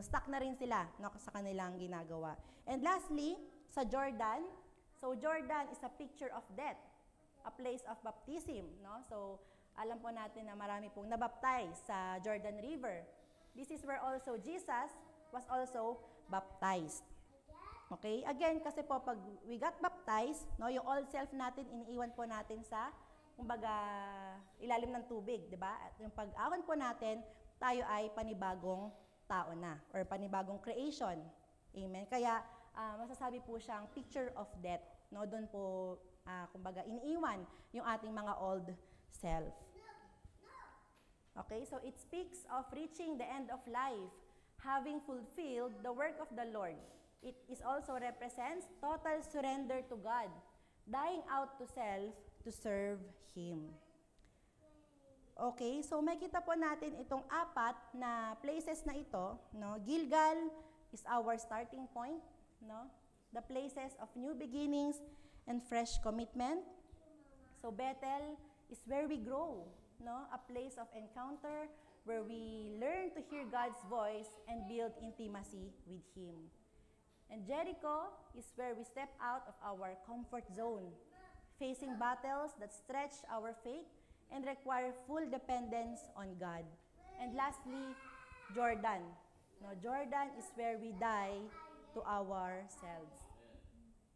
stuck na rin sila, no, sa kanilang ginagawa. And lastly, sa Jordan. So, Jordan is a picture of death, a place of baptism. No? So, alam po natin na marami pong nabaptize sa Jordan River. This is where also Jesus was also baptized. Okay? Again, kasi po pag we got baptized, no, yung old self natin, iniiwan po natin sa, kumbaga, ilalim ng tubig, di ba? At yung pag-awan po natin, tayo ay panibagong tao na, or panibagong creation. Amen? Kaya, masasabi po siyang picture of death. No? Doon po, kumbaga, iniiwan yung ating mga old self. Okay? So, it speaks of reaching the end of life, having fulfilled the work of the Lord. It is also represents total surrender to God, dying out to self to serve Him. Okay, so makita po natin itong apat na places na ito, no? Gilgal is our starting point, no? The places of new beginnings and fresh commitment. So Bethel is where we grow, no? A place of encounter where we learn to hear God's voice and build intimacy with Him. And Jericho is where we step out of our comfort zone, facing battles that stretch our faith and require full dependence on God. And lastly, Jordan. No, Jordan is where we die to ourselves.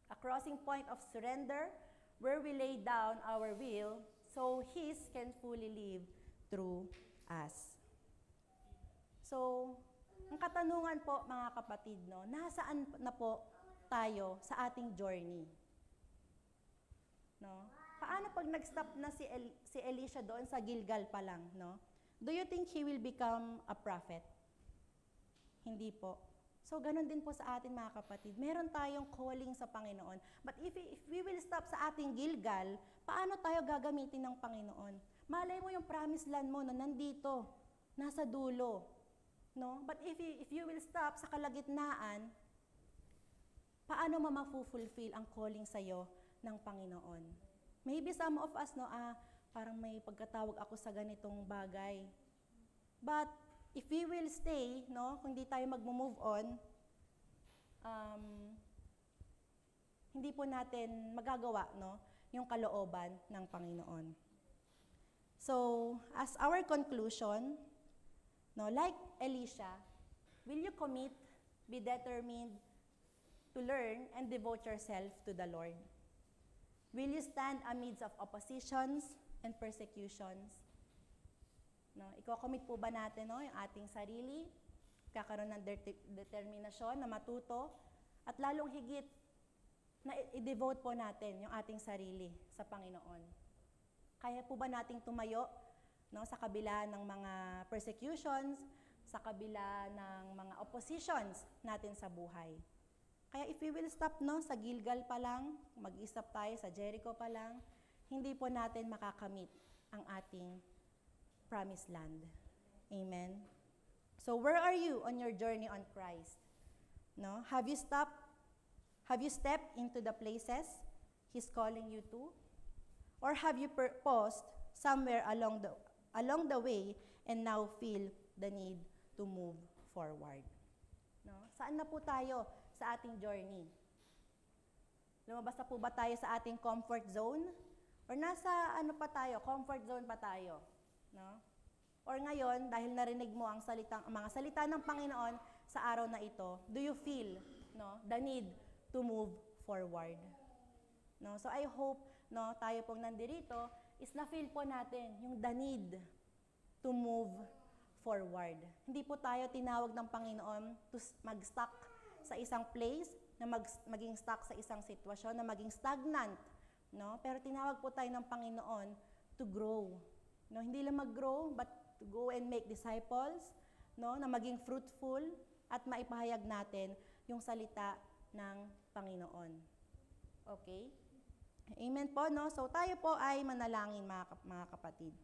A crossing point of surrender where we lay down our will so His can fully live through us. So, ang katanungan po mga kapatid, no, nasaan na po tayo sa ating journey? No? Paano pag nag-stop na si Elisha doon sa Gilgal pa lang, no? Do you think he will become a prophet? Hindi po. So, ganun din po sa atin mga kapatid. Meron tayong calling sa Panginoon. But if we will stop sa ating Gilgal, paano tayo gagamitin ng Panginoon? Malay mo yung promised land mo na nandito, nasa dulo. No? But if you will stop sa kalagitnaan, paano ma-fulfill ang calling sa'yo ng Panginoon? Maybe some of us, no, parang may pagkatawag ako sa ganitong bagay. But if we will stay, no, kung di tayo mag-move on, hindi po natin magagawa, no, yung kalooban ng Panginoon. So, as our conclusion, no, like Elisha, will you commit, be determined to learn and devote yourself to the Lord? Will you stand amidst of oppositions and persecutions? No, iko-commit po ba natin, no, yung ating sarili, kakaroon ng determinasyon na matuto, at lalong higit na i-devote po natin yung ating sarili sa Panginoon? Kaya po ba nating tumayo, no, sa kabila ng mga persecutions, sa kabila ng mga oppositions natin sa buhay? Kaya if we will stop, no, sa Gilgal pa lang, mag-stop tayo sa Jericho pa lang, hindi po natin makakamit ang ating promised land. Amen? So where are you on your journey on Christ? No? Have you stepped into the places He's calling you to? Or have you paused somewhere along the way and now feel the need to move forward? No? Saan na po tayo sa ating journey? Lumabas na po ba tayo sa ating comfort zone? Or nasa comfort zone pa tayo? No? Or ngayon, dahil narinig mo ang mga salita ng Panginoon sa araw na ito, do you feel, no, the need to move forward? No? So I hope, no, tayo pong nandirito is na-feel po natin yung the need to move forward. Hindi po tayo tinawag ng Panginoon to mag-stuck sa isang place, na maging stuck sa isang sitwasyon, na maging stagnant, no? Pero tinawag po tayo ng Panginoon to grow. No, hindi lang mag-grow, but to go and make disciples, no, na maging fruitful at maipahayag natin yung salita ng Panginoon. Okay? Amen po, no? So tayo po ay manalangin, mga kapatid.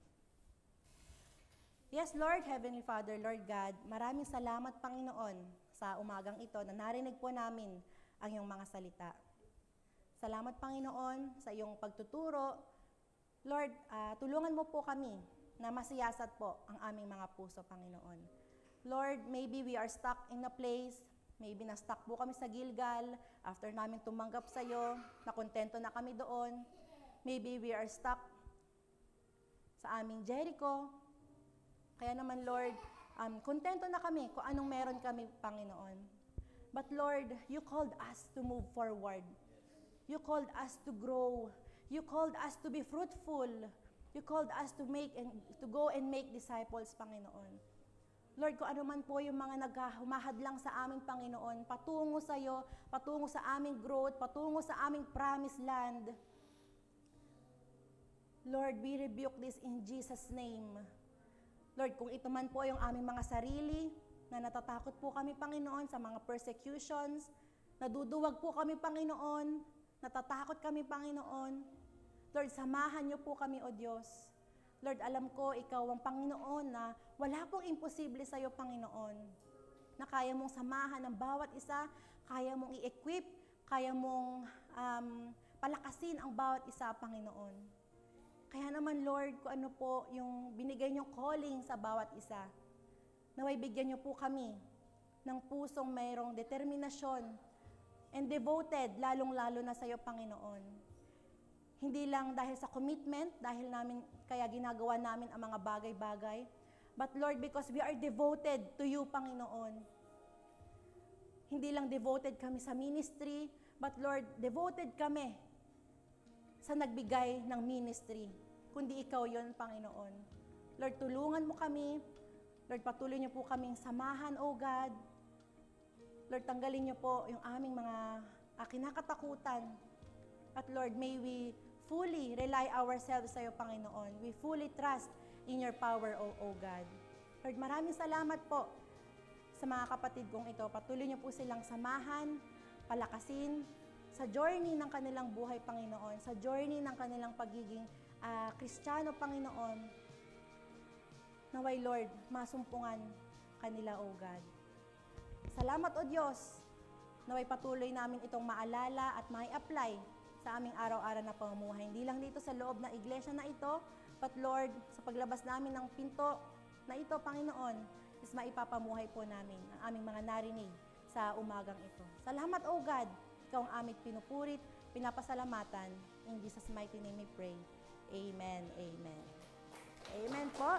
Yes, Lord, Heavenly Father, Lord God, maraming salamat, Panginoon, sa umagang ito na narinig po namin ang iyong mga salita. Salamat, Panginoon, sa iyong pagtuturo. Lord, tulungan mo po kami na masiyasat po ang aming mga puso, Panginoon. Lord, maybe we are stuck in a place, maybe na-stuck po kami sa Gilgal, after namin tumanggap sa iyo, nakontento na kami doon. Maybe we are stuck sa aming Jericho. Kaya naman, Lord, kontento na kami kung anong meron kami, Panginoon. But Lord, you called us to move forward. You called us to grow. You called us to be fruitful. You called us to go and make disciples, Panginoon. Lord, kung ano man po yung mga humahadlang sa aming Panginoon, patungo sa iyo, patungo sa aming growth, patungo sa aming promised land. Lord, we rebuke this in Jesus' name. Lord, kung ito man po yung aming mga sarili, na natatakot po kami, Panginoon, sa mga persecutions, naduduwag po kami, Panginoon, natatakot kami, Panginoon. Lord, samahan niyo po kami, O Diyos. Lord, alam ko, ikaw ang Panginoon na wala pong imposible sa iyo, Panginoon. Na kaya mong samahan ng bawat isa, kaya mong i-equip, kaya mong palakasin ang bawat isa, Panginoon. Kaya naman, Lord, kung ano po yung binigay niyong calling sa bawat isa, naway bigyan niyo po kami ng pusong mayroong determinasyon and devoted, lalong-lalo na sa iyo, Panginoon. Hindi lang dahil sa commitment, dahil kaya ginagawa namin ang mga bagay-bagay, but Lord, because we are devoted to you, Panginoon. Hindi lang devoted kami sa ministry, but Lord, devoted kami sa nagbigay ng ministry, kundi ikaw yon, Panginoon. Lord, tulungan mo kami. Lord, patuloy niyo po kaming samahan, O God. Lord, tanggalin niyo po yung aming mga kinakatakutan. At Lord, may we fully rely ourselves sa iyo, Panginoon. We fully trust in your power, O God. Lord, maraming salamat po sa mga kapatid kong ito. Patuloy niyo po silang samahan, palakasin, sa journey ng kanilang buhay, Panginoon. Sa journey ng kanilang pagiging Kristiyano, Panginoon. Naway, Lord, masumpungan kanila, O God. Salamat, O Diyos, naway patuloy namin itong maalala at mai-apply sa aming araw-araw na pamumuhay. Hindi lang dito sa loob ng iglesia na ito, but Lord, sa paglabas namin ng pinto na ito, Panginoon, is maipapamuhay po namin ang aming mga narinig sa umagang ito. Salamat, O God, ikaw ang aming pinupurit, pinapasalamatan. In Jesus' mighty name we pray. Amen. Amen. Amen po.